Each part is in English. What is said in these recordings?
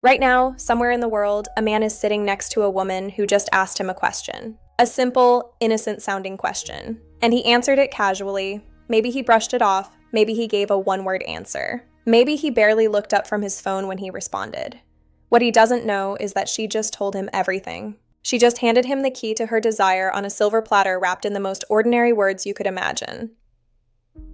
Right now, somewhere in the world, a man is sitting next to a woman who just asked him a question. A simple, innocent-sounding question. And he answered it casually. Maybe he brushed it off. Maybe he gave a one-word answer. Maybe he barely looked up from his phone when he responded. What he doesn't know is that she just told him everything. She just handed him the key to her desire on a silver platter wrapped in the most ordinary words you could imagine.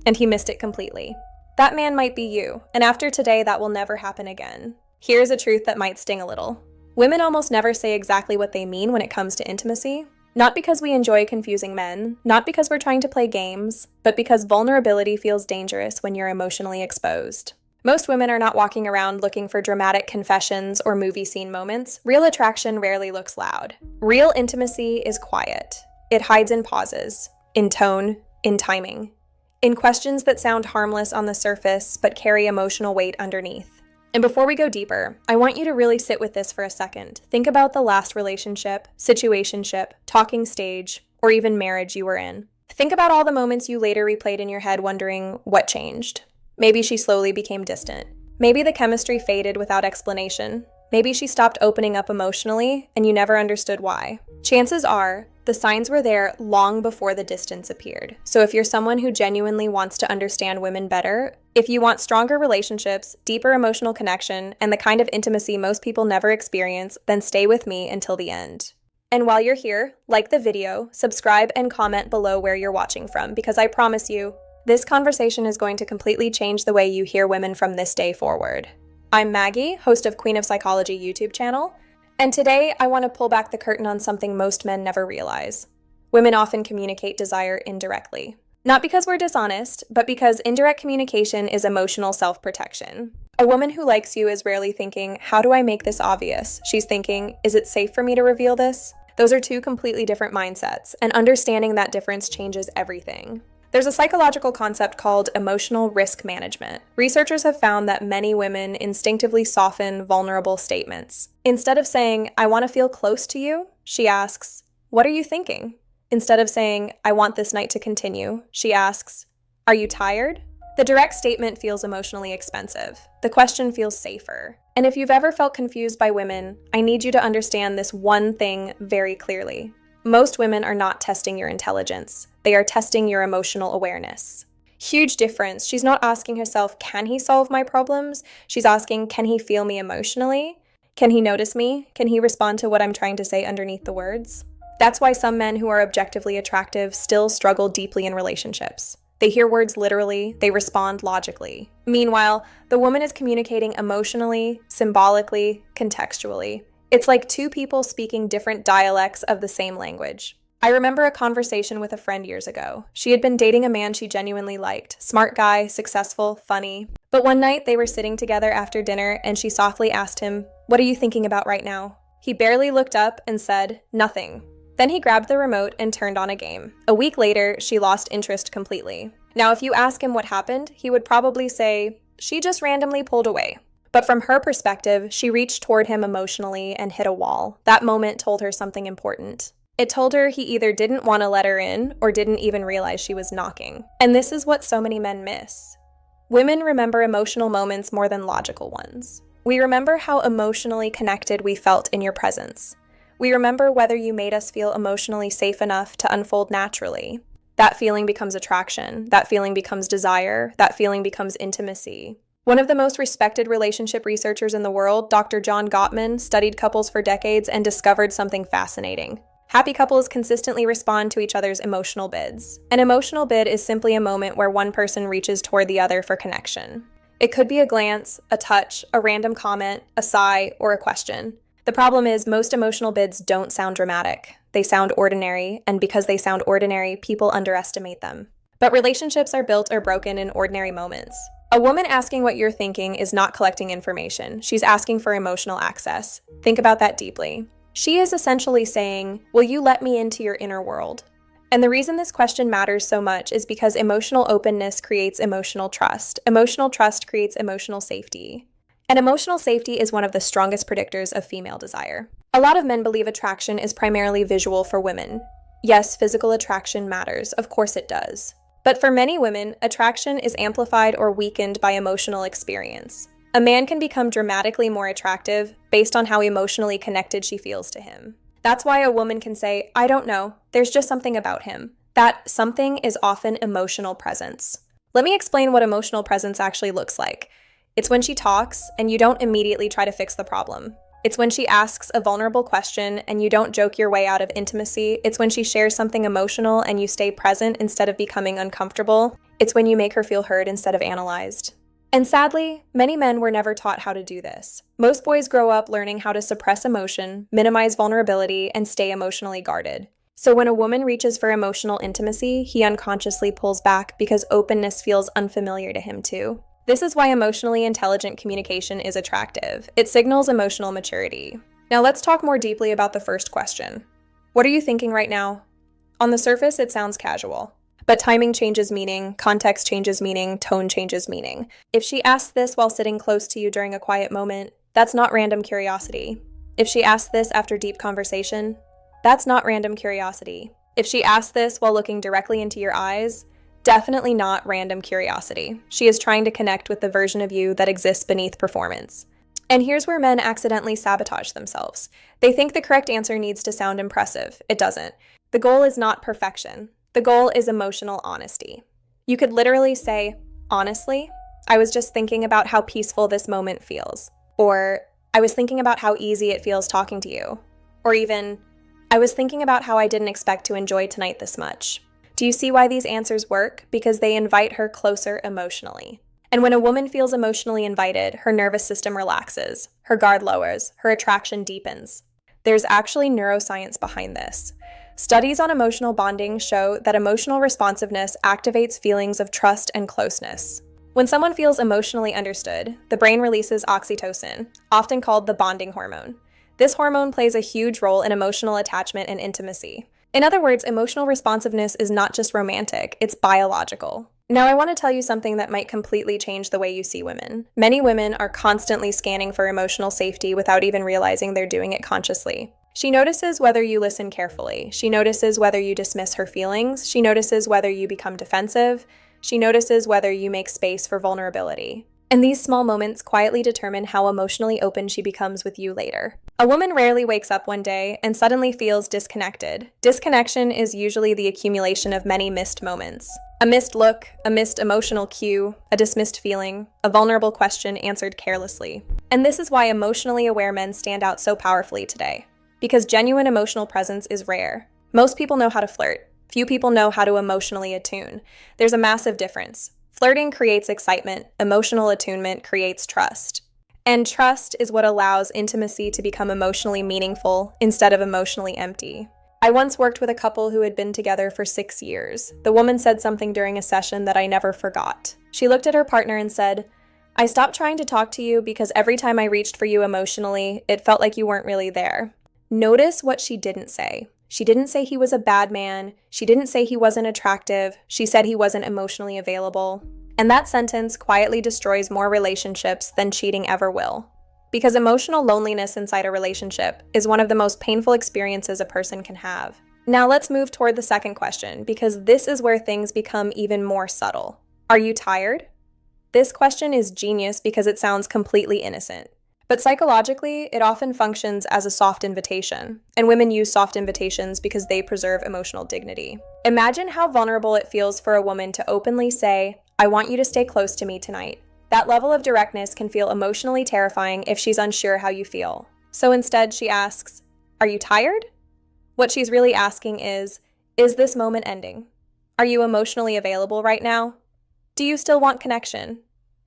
And he missed it completely. That man might be you, and after today, that will never happen again. Here's a truth that might sting a little. Women almost never say exactly what they mean when it comes to intimacy. Not because we enjoy confusing men, not because we're trying to play games, but because vulnerability feels dangerous when you're emotionally exposed. Most women are not walking around looking for dramatic confessions or movie scene moments. Real attraction rarely looks loud. Real intimacy is quiet. It hides in pauses, in tone, in timing, in questions that sound harmless on the surface but carry emotional weight underneath. And before we go deeper, I want you to really sit with this for a second. Think about the last relationship, situationship, talking stage, or even marriage you were in. Think about all the moments you later replayed in your head wondering what changed. Maybe she slowly became distant. Maybe the chemistry faded without explanation. Maybe she stopped opening up emotionally and you never understood why. Chances are, the signs were there long before the distance appeared. So if you're someone who genuinely wants to understand women better, if you want stronger relationships, deeper emotional connection, and the kind of intimacy most people never experience, then stay with me until the end. And while you're here, like the video, subscribe, and comment below where you're watching from, because I promise you, this conversation is going to completely change the way you hear women from this day forward. I'm Maggie, host of Queen of Psychology YouTube channel, and today I want to pull back the curtain on something most men never realize. Women often communicate desire indirectly. Not because we're dishonest, but because indirect communication is emotional self-protection. A woman who likes you is rarely thinking, how do I make this obvious? She's thinking, is it safe for me to reveal this? Those are two completely different mindsets, and understanding that difference changes everything. There's a psychological concept called emotional risk management. Researchers have found that many women instinctively soften vulnerable statements. Instead of saying, I want to feel close to you, she asks, what are you thinking? Instead of saying, I want this night to continue, she asks, are you tired? The direct statement feels emotionally expensive. The question feels safer. And if you've ever felt confused by women, I need you to understand this one thing very clearly. Most women are not testing your intelligence. They are testing your emotional awareness. Huge difference. She's not asking herself, can he solve my problems? She's asking, can he feel me emotionally? Can he notice me? Can he respond to what I'm trying to say underneath the words? That's why some men who are objectively attractive still struggle deeply in relationships. They hear words literally, they respond logically. Meanwhile, the woman is communicating emotionally, symbolically, contextually. It's like two people speaking different dialects of the same language. I remember a conversation with a friend years ago. She had been dating a man she genuinely liked. Smart guy, successful, funny. But one night they were sitting together after dinner and she softly asked him, what are you thinking about right now? He barely looked up and said, nothing. Then he grabbed the remote and turned on a game. A week later, she lost interest completely. Now, if you ask him what happened, he would probably say, she just randomly pulled away. But from her perspective, she reached toward him emotionally and hit a wall. That moment told her something important. It told her he either didn't want to let her in or didn't even realize she was knocking. And this is what so many men miss. Women remember emotional moments more than logical ones. We remember how emotionally connected we felt in your presence. We remember whether you made us feel emotionally safe enough to unfold naturally. That feeling becomes attraction. That feeling becomes desire. That feeling becomes intimacy. One of the most respected relationship researchers in the world, Dr. John Gottman, studied couples for decades and discovered something fascinating. Happy couples consistently respond to each other's emotional bids. An emotional bid is simply a moment where one person reaches toward the other for connection. It could be a glance, a touch, a random comment, a sigh, or a question. The problem is most emotional bids don't sound dramatic. They sound ordinary, and because they sound ordinary, people underestimate them. But relationships are built or broken in ordinary moments. A woman asking what you're thinking is not collecting information. She's asking for emotional access. Think about that deeply. She is essentially saying, will you let me into your inner world? And the reason this question matters so much is because emotional openness creates emotional trust. Emotional trust creates emotional safety. And emotional safety is one of the strongest predictors of female desire. A lot of men believe attraction is primarily visual for women. Yes, physical attraction matters. Of course it does. But for many women, attraction is amplified or weakened by emotional experience. A man can become dramatically more attractive based on how emotionally connected she feels to him. That's why a woman can say, "I don't know, there's just something about him." That something is often emotional presence. Let me explain what emotional presence actually looks like. It's when she talks and you don't immediately try to fix the problem. It's when she asks a vulnerable question and you don't joke your way out of intimacy. It's when she shares something emotional and you stay present instead of becoming uncomfortable. It's when you make her feel heard instead of analyzed. And sadly, many men were never taught how to do this. Most boys grow up learning how to suppress emotion, minimize vulnerability, and stay emotionally guarded. So when a woman reaches for emotional intimacy, he unconsciously pulls back because openness feels unfamiliar to him too. This is why emotionally intelligent communication is attractive. It signals emotional maturity. Now let's talk more deeply about the first question. What are you thinking right now? On the surface, it sounds casual. But timing changes meaning, context changes meaning, tone changes meaning. If she asks this while sitting close to you during a quiet moment, that's not random curiosity. If she asks this after deep conversation, that's not random curiosity. If she asks this while looking directly into your eyes, definitely not random curiosity. She is trying to connect with the version of you that exists beneath performance. And here's where men accidentally sabotage themselves. They think the correct answer needs to sound impressive. It doesn't. The goal is not perfection. The goal is emotional honesty. You could literally say, "Honestly, I was just thinking about how peaceful this moment feels." Or, "I was thinking about how easy it feels talking to you." Or even, "I was thinking about how I didn't expect to enjoy tonight this much." Do you see why these answers work? Because they invite her closer emotionally. And when a woman feels emotionally invited, her nervous system relaxes, her guard lowers, her attraction deepens. There's actually neuroscience behind this. Studies on emotional bonding show that emotional responsiveness activates feelings of trust and closeness. When someone feels emotionally understood, the brain releases oxytocin, often called the bonding hormone. This hormone plays a huge role in emotional attachment and intimacy. In other words, emotional responsiveness is not just romantic, it's biological. Now, I want to tell you something that might completely change the way you see women. Many women are constantly scanning for emotional safety without even realizing they're doing it consciously. She notices whether you listen carefully. She notices whether you dismiss her feelings. She notices whether you become defensive. She notices whether you make space for vulnerability. And these small moments quietly determine how emotionally open she becomes with you later. A woman rarely wakes up one day and suddenly feels disconnected. Disconnection is usually the accumulation of many missed moments. A missed look, a missed emotional cue, a dismissed feeling, a vulnerable question answered carelessly. And this is why emotionally aware men stand out so powerfully today. Because genuine emotional presence is rare. Most people know how to flirt. Few people know how to emotionally attune. There's a massive difference. Flirting creates excitement. Emotional attunement creates trust. And trust is what allows intimacy to become emotionally meaningful instead of emotionally empty. I once worked with a couple who had been together for 6 years. The woman said something during a session that I never forgot. She looked at her partner and said, "I stopped trying to talk to you because every time I reached for you emotionally, it felt like you weren't really there." Notice what she didn't say. She didn't say he was a bad man. She didn't say he wasn't attractive. She said he wasn't emotionally available. And that sentence quietly destroys more relationships than cheating ever will. Because emotional loneliness inside a relationship is one of the most painful experiences a person can have. Now let's move toward the second question, because this is where things become even more subtle. Are you tired? This question is genius because it sounds completely innocent. But psychologically, it often functions as a soft invitation, and women use soft invitations because they preserve emotional dignity. Imagine how vulnerable it feels for a woman to openly say, "I want you to stay close to me tonight." That level of directness can feel emotionally terrifying if she's unsure how you feel. So instead, she asks, "Are you tired?" What she's really asking is this moment ending? Are you emotionally available right now? Do you still want connection?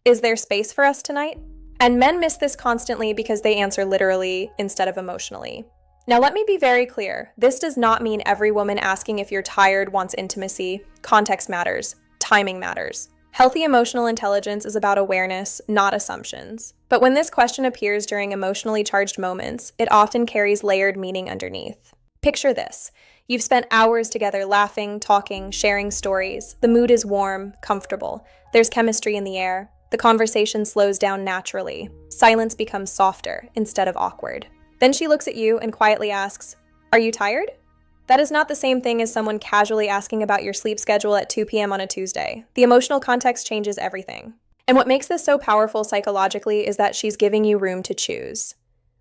Is there space for us tonight? And men miss this constantly because they answer literally instead of emotionally. Now let me be very clear. This does not mean every woman asking if you're tired wants intimacy. Context matters. Timing matters. Healthy emotional intelligence is about awareness, not assumptions. But when this question appears during emotionally charged moments, it often carries layered meaning underneath. Picture this. You've spent hours together laughing, talking, sharing stories. The mood is warm, comfortable. There's chemistry in the air. The conversation slows down naturally. Silence becomes softer instead of awkward. Then she looks at you and quietly asks, "Are you tired?" That is not the same thing as someone casually asking about your sleep schedule at 2 p.m. on a Tuesday. The emotional context changes everything. And what makes this so powerful psychologically is that she's giving you room to choose.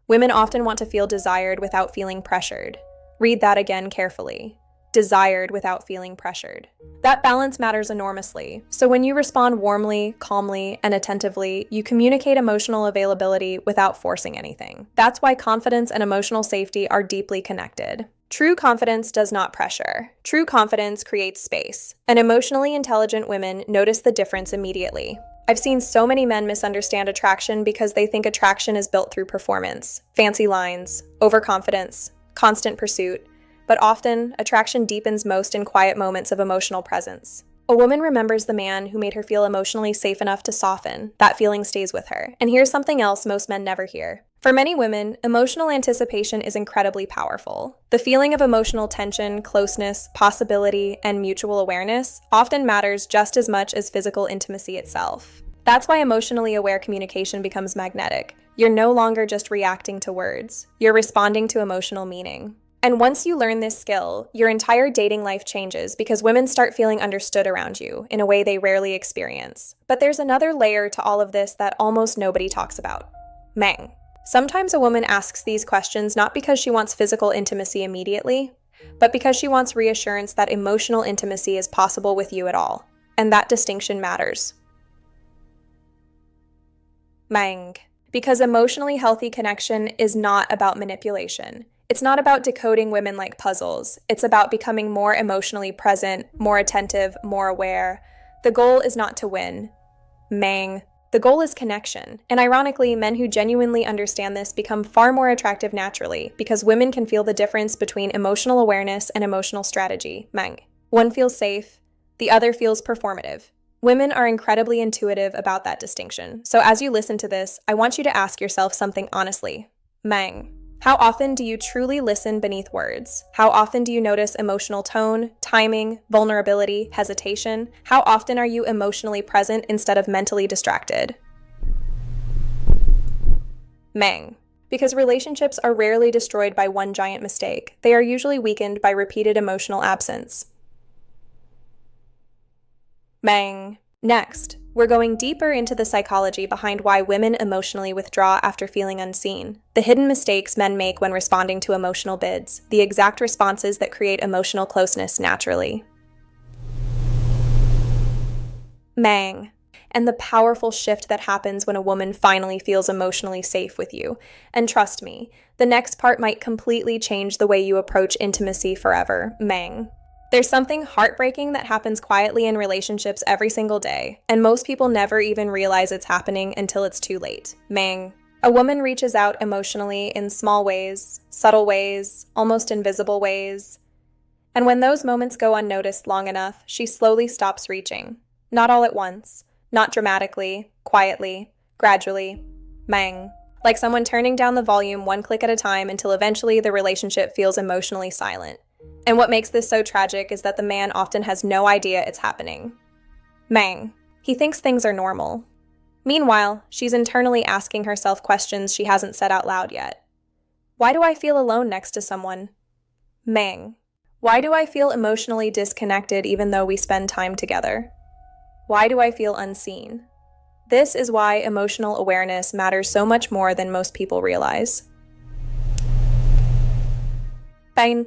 Women often want to feel desired without feeling pressured. Read that again carefully. Desired without feeling pressured. That balance matters enormously. So when you respond warmly, calmly, and attentively, you communicate emotional availability without forcing anything. That's why confidence and emotional safety are deeply connected. True confidence does not pressure. True confidence creates space. And emotionally intelligent women notice the difference immediately. I've seen so many men misunderstand attraction because they think attraction is built through performance, fancy lines, overconfidence, constant pursuit. But often, attraction deepens most in quiet moments of emotional presence. A woman remembers the man who made her feel emotionally safe enough to soften. That feeling stays with her. And here's something else most men never hear. For many women, emotional anticipation is incredibly powerful. The feeling of emotional tension, closeness, possibility, and mutual awareness often matters just as much as physical intimacy itself. That's why emotionally aware communication becomes magnetic. You're no longer just reacting to words. You're responding to emotional meaning. And once you learn this skill, your entire dating life changes because women start feeling understood around you in a way they rarely experience. But there's another layer to all of this that almost nobody talks about. Mang. Sometimes a woman asks these questions not because she wants physical intimacy immediately, but because she wants reassurance that emotional intimacy is possible with you at all. And that distinction matters. Mang. Because emotionally healthy connection is not about manipulation. It's not about decoding women like puzzles. It's about becoming more emotionally present, more attentive, more aware. The goal is not to win. Mang. The goal is connection. And ironically, men who genuinely understand this become far more attractive naturally because women can feel the difference between emotional awareness and emotional strategy. Mang. One feels safe, the other feels performative. Women are incredibly intuitive about that distinction. So as you listen to this, I want you to ask yourself something honestly. Mang. How often do you truly listen beneath words? How often do you notice emotional tone, timing, vulnerability, hesitation? How often are you emotionally present instead of mentally distracted? Mang. Because relationships are rarely destroyed by one giant mistake. They are usually weakened by repeated emotional absence. Mang. Next, we're going deeper into the psychology behind why women emotionally withdraw after feeling unseen, the hidden mistakes men make when responding to emotional bids, the exact responses that create emotional closeness naturally. Mang. And the powerful shift that happens when a woman finally feels emotionally safe with you. And trust me, the next part might completely change the way you approach intimacy forever. Mang. There's something heartbreaking that happens quietly in relationships every single day, and most people never even realize it's happening until it's too late. Mang. A woman reaches out emotionally in small ways, subtle ways, almost invisible ways. And when those moments go unnoticed long enough, she slowly stops reaching. Not all at once, not dramatically, quietly, gradually. Mang. Like someone turning down the volume one click at a time until eventually the relationship feels emotionally silent. And what makes this so tragic is that the man often has no idea it's happening. Mang. He thinks things are normal. Meanwhile, she's internally asking herself questions she hasn't said out loud yet. Why do I feel alone next to someone? Mang. Why do I feel emotionally disconnected even though we spend time together? Why do I feel unseen? This is why emotional awareness matters so much more than most people realize. Fine.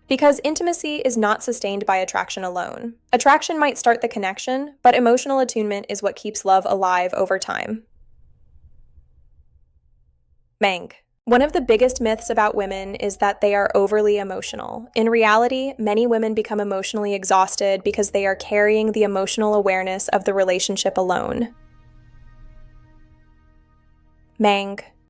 Because intimacy is not sustained by attraction alone. Attraction might start the connection, but emotional attunement is what keeps love alive over time. Mang. One of the biggest myths about women is that they are overly emotional. In reality, many women become emotionally exhausted because they are carrying the emotional awareness of the relationship alone. Mang.